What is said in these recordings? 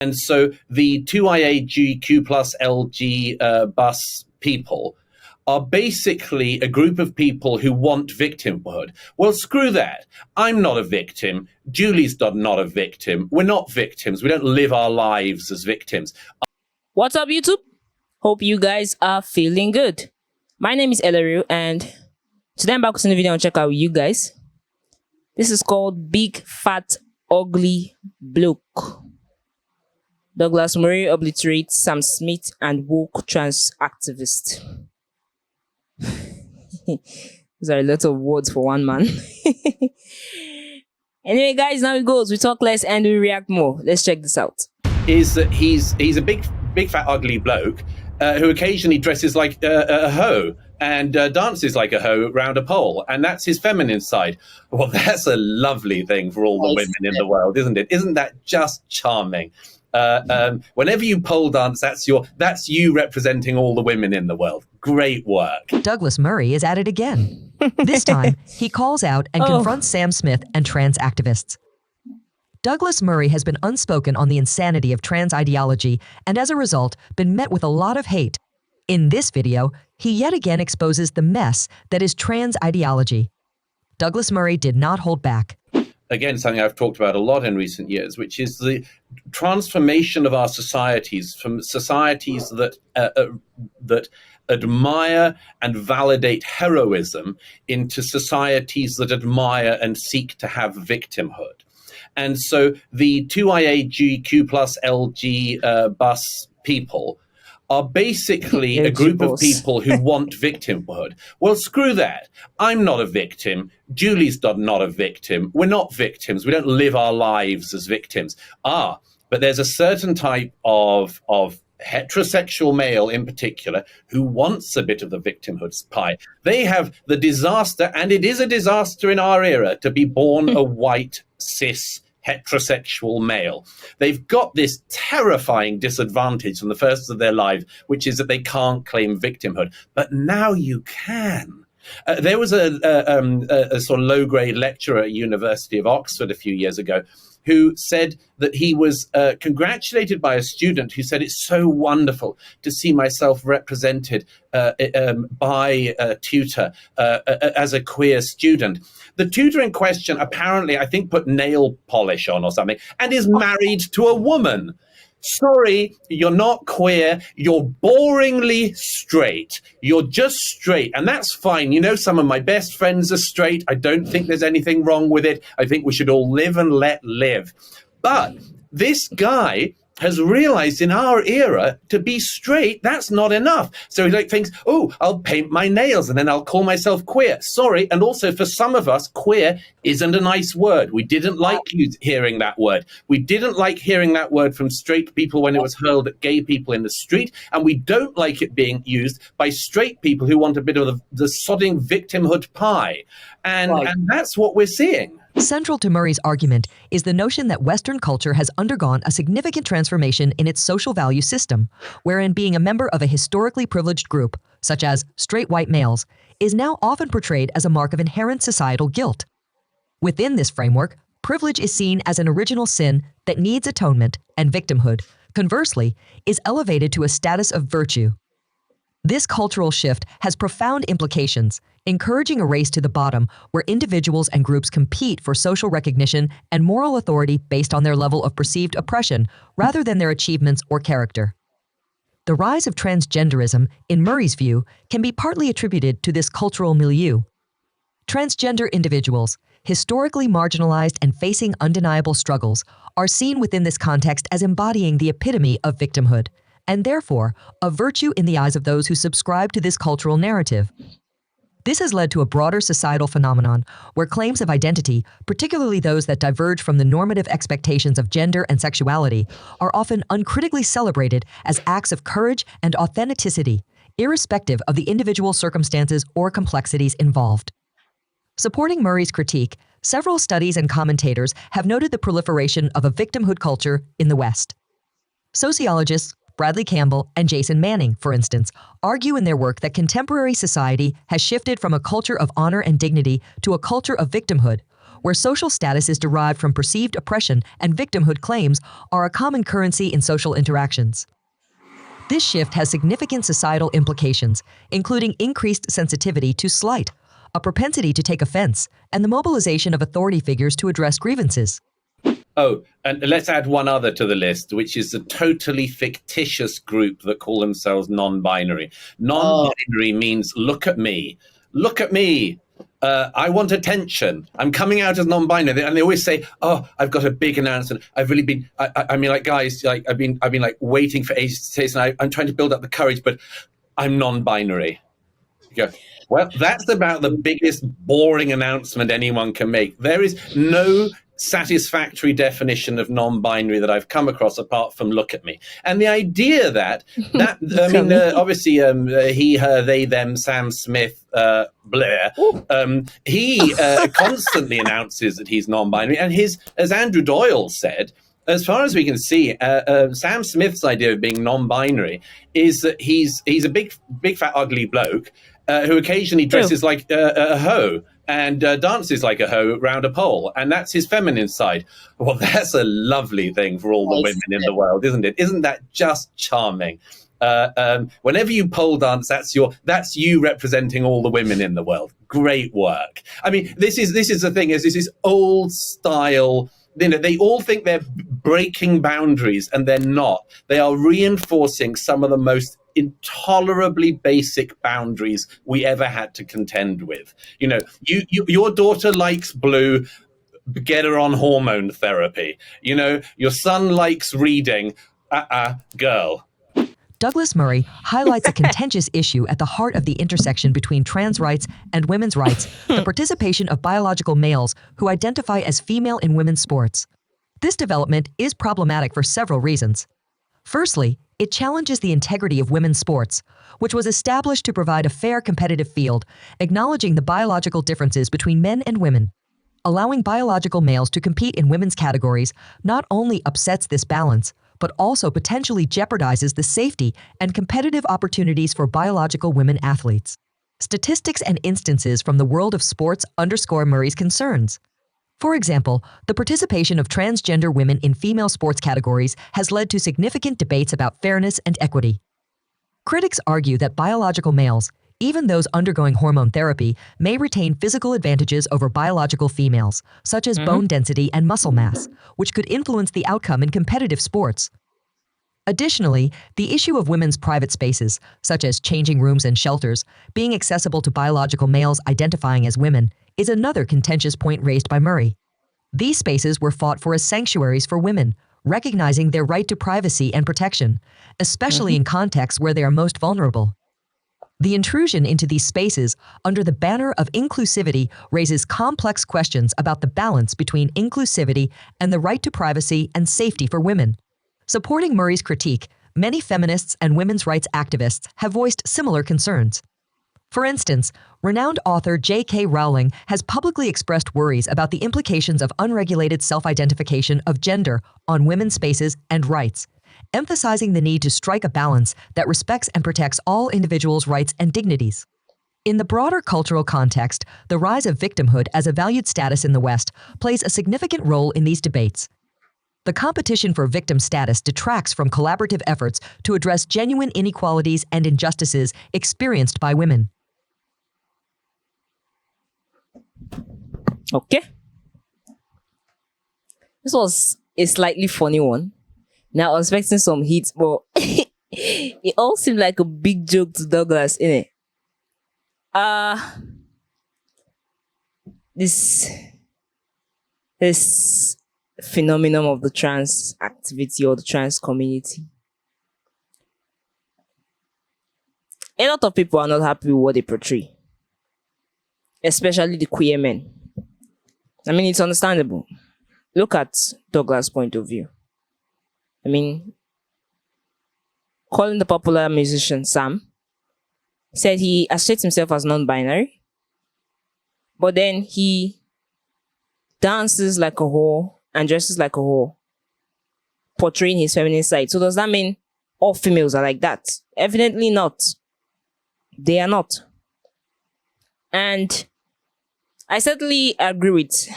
And so the 2IAGQ plus LG bus people are basically a group of people who want victimhood. Well, screw that. I'm not a victim. Julie's not a victim. We're not victims. We don't live our lives as victims. What's up, YouTube? Hope you guys are feeling good. My name is Elaru, and today I'm back with a new video and check out you guys. This is called Big Fat Ugly Bloke. Douglas Murray obliterates Sam Smith and woke trans activist. Those are a lot of words for one man. Anyway, guys, now it goes. We talk less and we react more. Let's check this out. Is that he's a big fat ugly bloke who occasionally dresses like a hoe and dances like a hoe round a pole, and that's his feminine side. Well, that's a lovely thing for all the women in the world, isn't it? Isn't that just charming? Whenever you pole dance, that's you representing all the women in the world. Great work. Douglas Murray is at it again. This time, he calls out and confronts Sam Smith and trans activists. Douglas Murray has been unspoken on the insanity of trans ideology and as a result, been met with a lot of hate. In this video, he yet again exposes the mess that is trans ideology. Douglas Murray did not hold back. Again, something I've talked about a lot in recent years, which is the transformation of our societies from societies that admire and validate heroism into societies that admire and seek to have victimhood. And so the 2IAGQ plus LG bus people are basically a group of people who want victimhood. Well, screw that. I'm not a victim. Julie's not a victim. We're not victims. We don't live our lives as victims. But there's a certain type of heterosexual male in particular who wants a bit of the victimhood pie. They have the disaster, and it is a disaster in our era, to be born a white, cis, heterosexual male. They've got this terrifying disadvantage from the first of their life, which is that they can't claim victimhood. But now you can. There was a sort of low-grade lecturer at University of Oxford a few years ago who said that he was congratulated by a student who said, "It's so wonderful to see myself represented by a tutor as a queer student." The tutor in question apparently, I think, put nail polish on or something and is married to a woman. Sorry, you're not queer. You're boringly straight. You're just straight. And that's fine. You know, some of my best friends are straight. I don't think there's anything wrong with it. I think we should all live and let live. But this guy has realized in our era to be straight, that's not enough. So he thinks, oh, I'll paint my nails and then I'll call myself queer. Sorry. And also for some of us, queer isn't a nice word. We didn't like hearing that word. We didn't like hearing that word from straight people when it was hurled at gay people in the street. And we don't like it being used by straight people who want a bit of the sodding victimhood pie. And that's what we're seeing. Central to Murray's argument is the notion that Western culture has undergone a significant transformation in its social value system, wherein being a member of a historically privileged group, such as straight white males, is now often portrayed as a mark of inherent societal guilt. Within this framework, privilege is seen as an original sin that needs atonement, and victimhood, conversely, is elevated to a status of virtue. This cultural shift has profound implications, encouraging a race to the bottom where individuals and groups compete for social recognition and moral authority based on their level of perceived oppression rather than their achievements or character. The rise of transgenderism, in Murray's view, can be partly attributed to this cultural milieu. Transgender individuals, historically marginalized and facing undeniable struggles, are seen within this context as embodying the epitome of victimhood, and therefore a virtue in the eyes of those who subscribe to this cultural narrative. This has led to a broader societal phenomenon where claims of identity, particularly those that diverge from the normative expectations of gender and sexuality, are often uncritically celebrated as acts of courage and authenticity, irrespective of the individual circumstances or complexities involved. Supporting Murray's critique, several studies and commentators have noted the proliferation of a victimhood culture in the West. Sociologists Bradley Campbell and Jason Manning, for instance, argue in their work that contemporary society has shifted from a culture of honor and dignity to a culture of victimhood, where social status is derived from perceived oppression and victimhood claims are a common currency in social interactions. This shift has significant societal implications, including increased sensitivity to slight, a propensity to take offense, and the mobilization of authority figures to address grievances. Oh, and let's add one other to the list, which is a totally fictitious group that call themselves non-binary. Non-binary means look at me. Look at me. I want attention. I'm coming out as non-binary, and they always say, "Oh, I've got a big announcement. I've really been. I mean, like guys, like I've been like waiting for ages to say this, and I'm trying to build up the courage, but I'm non-binary." You go, well, that's about the biggest boring announcement anyone can make. There is no satisfactory definition of non-binary that I've come across apart from look at me. And the idea that I mean, obviously he, her, they, them, Sam Smith, Blair, he constantly announces that he's non-binary, and as Andrew Doyle said, as far as we can see, Sam Smith's idea of being non-binary is that he's a big fat ugly bloke who occasionally dresses like a hoe and dances like a hoe round a pole, and that's his feminine side. Well, that's a lovely thing for all the women in the world, isn't it? Isn't that just charming? Whenever you pole dance, that's you representing all the women in the world. Great work. I mean, this is the thing, is this is old style. You know, they all think they're breaking boundaries, and they're not. They are reinforcing some of the most intolerably basic boundaries we ever had to contend with. You know, your daughter likes blue, get her on hormone therapy. You know, your son likes reading, girl. Douglas Murray highlights a contentious issue at the heart of the intersection between trans rights and women's rights, the participation of biological males who identify as female in women's sports. This development is problematic for several reasons. Firstly, it challenges the integrity of women's sports, which was established to provide a fair competitive field, acknowledging the biological differences between men and women. Allowing biological males to compete in women's categories not only upsets this balance, but also potentially jeopardizes the safety and competitive opportunities for biological women athletes. Statistics and instances from the world of sports underscore Murray's concerns. For example, the participation of transgender women in female sports categories has led to significant debates about fairness and equity. Critics argue that biological males, even those undergoing hormone therapy, may retain physical advantages over biological females, such as bone density and muscle mass, which could influence the outcome in competitive sports. Additionally, the issue of women's private spaces, such as changing rooms and shelters, being accessible to biological males identifying as women, is another contentious point raised by Murray. These spaces were fought for as sanctuaries for women, recognizing their right to privacy and protection, especially in contexts where they are most vulnerable. The intrusion into these spaces under the banner of inclusivity raises complex questions about the balance between inclusivity and the right to privacy and safety for women. Supporting Murray's critique, many feminists and women's rights activists have voiced similar concerns. For instance, renowned author J.K. Rowling has publicly expressed worries about the implications of unregulated self-identification of gender on women's spaces and rights, emphasizing the need to strike a balance that respects and protects all individuals' rights and dignities. In the broader cultural context, the rise of victimhood as a valued status in the West plays a significant role in these debates. The competition for victim status detracts from collaborative efforts to address genuine inequalities and injustices experienced by women. Okay. This was a slightly funny one. Now I was expecting some hits, but it all seemed like a big joke to Douglas, innit? This phenomenon of the trans activity or the trans community. A lot of people are not happy with what they portray, especially the queer men. I mean, it's understandable. Look at Douglas' point of view. I mean, calling the popular musician Sam, said he associates himself as non-binary, but then he dances like a whore and dresses like a whore, portraying his feminine side. So does that mean all females are like that? Evidently not. They are not. And I certainly agree with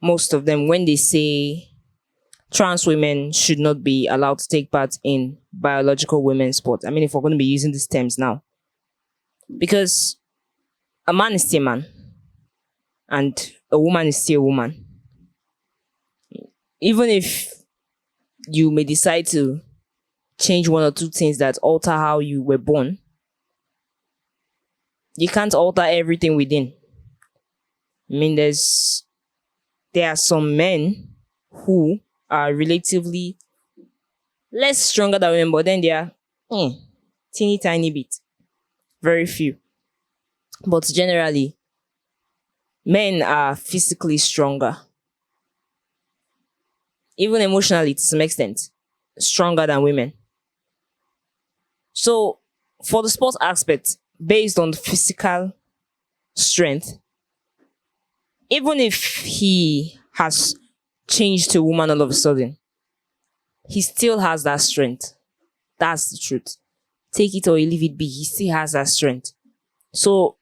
most of them when they say trans women should not be allowed to take part in biological women's sports. I mean, if we're going to be using these terms now, because a man is still a man and a woman is still a woman. Even if you may decide to change one or two things that alter how you were born, you can't alter everything within. I mean, there are some men who are relatively less stronger than women, but then they are teeny tiny bit. Very few. But generally, men are physically stronger. Even emotionally, to some extent, stronger than women. So, for the sports aspect, based on physical strength, even if he has changed to a woman all of a sudden, he still has that strength. That's the truth. Take it or you leave it be. He still has that strength. So,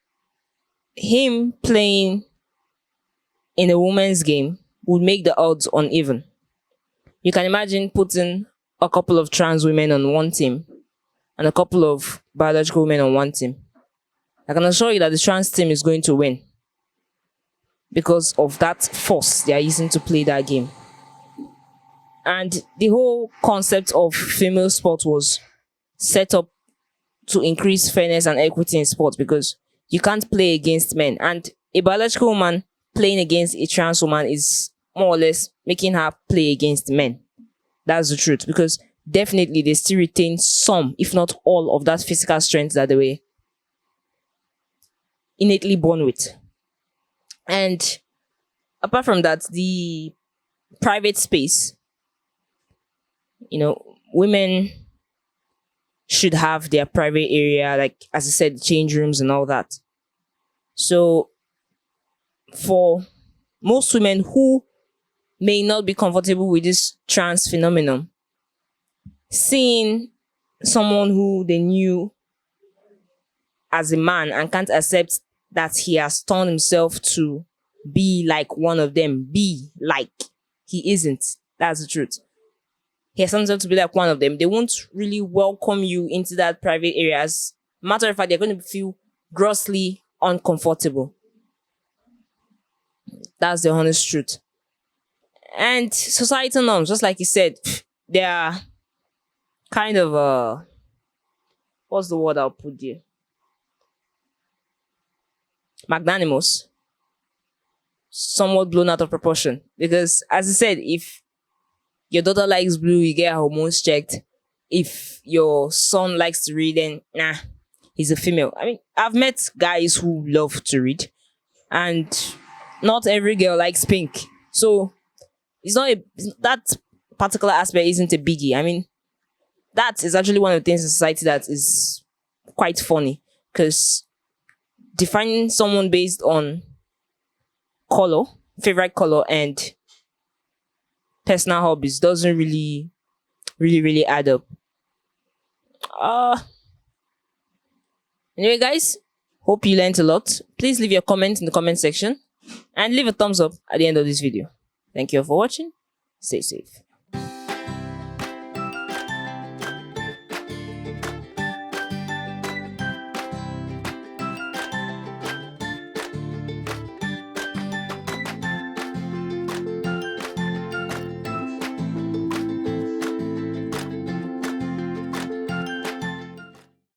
him playing in a woman's game would make the odds uneven. You can imagine putting a couple of trans women on one team and a couple of biological women on one team. I can assure you that the trans team is going to win because of that force they are using to play that game. And the whole concept of female sport was set up to increase fairness and equity in sports, because you can't play against men. And a biological woman playing against a trans woman is more or less making her play against men. That's the truth, because definitely they still retain some, if not all, of that physical strength that they were innately born with. And apart from that, the private space, women should have their private area, like, as I said, change rooms and all that. So for most women who may not be comfortable with this trans phenomenon, seeing someone who they knew as a man and can't accept that he has turned himself to be like one of them, be like he isn't. That's the truth. He has turned himself to be like one of them. They won't really welcome you into that private area. As a matter of fact, they're going to feel grossly uncomfortable. That's the honest truth. And societal norms, just like you said, they are kind of what's the word I'll put there? Magnanimous. Somewhat blown out of proportion. Because, as I said, if your daughter likes blue, you get her hormones checked. If your son likes to read, then nah, he's a female. I mean, I've met guys who love to read, and not every girl likes pink. So that particular aspect isn't a biggie. I mean, that is actually one of the things in society that is quite funny, because defining someone based on color, favorite color, and personal hobbies doesn't really add up. Anyway, guys, hope you learned a lot. Please leave your comment in the comment section and leave a thumbs up at the end of this video. Thank you all for watching. Stay safe.